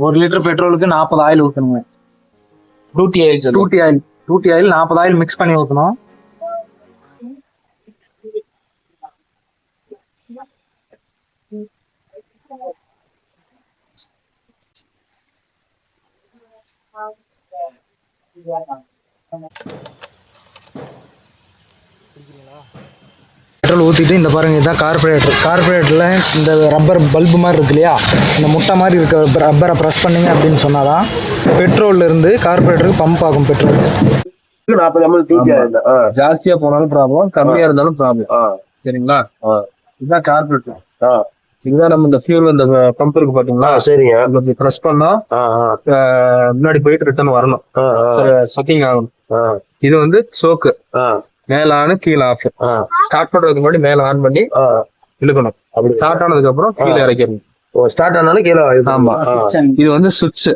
1 litre பெட்ரோலுக்கு 40 oil ஊற்றணுங்க. Two T oil two T oil 40 oil mix பண்ணி ஊற்றணும். பெட்ரோல் ஊற்றிட்டு இந்த பாருங்க, இதுதான் கார்பரேட்டரில் இந்த ரப்பர் பல்பு மாதிரி இருக்கு இல்லையா, இந்த முட்டை மாதிரி இருக்க ரப்பரை ப்ரெஸ் பண்ணிங்க அப்படின்னு சொன்னாதான் பெட்ரோல்லேருந்து கார்பரேட்டருக்கு பம்ப் ஆகும் பெட்ரோல். 40 ml duty oil. ஜாஸ்தியா போனாலும் ப்ராப்ளம், கம்மியா இருந்தாலும் ப்ராப்ளம். சரிங்களா? இதுதான் கார்பரேட்டர். இதுதான் நம்ம இந்த ஃபியூல் இந்த பம்ப் இருக்கு பாத்தீங்களா? சரிங்க. இப்படி ப்ரெஸ் பண்ணா முன்னாடி போயிட்டு ரிட்டர்ன் வரணும், சக்கிங் ஆகணும். இது வந்து சோக்கு, மேல ஆன் கீழே ஆஃப். ஸ்டார்ட் பண்றதுக்கு முன்னாடி மேல ஆன் பண்ணி இழுக்கணும். அப்படி ஸ்டார்ட் ஆனதுக்கு அப்புறம் கீழே இறக்கிடணும். ஸ்டார்ட் ஆனாலும் கீழே. ஆமா, இது வந்து சுவிட்ச்.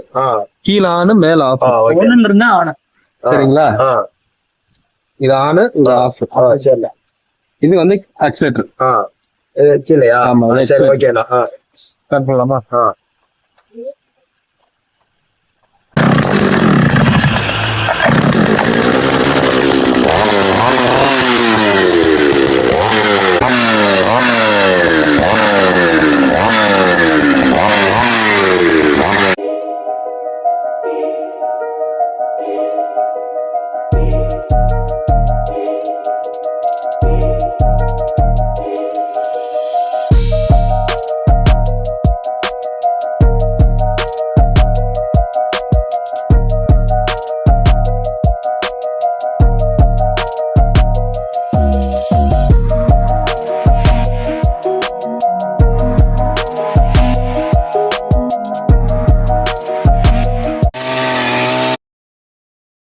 கீழே ஆன் மேல ஆஃப். ஒண்ணுல இருந்தா ஆன். சரிங்களா? இது ஆன், இது ஆஃப். இது வந்து ஆக்சிலேட்டர். கீழயா? ஆமா, சரி, ஓகேண்ணா. ஸ்டார்ட் பண்ணலாமா?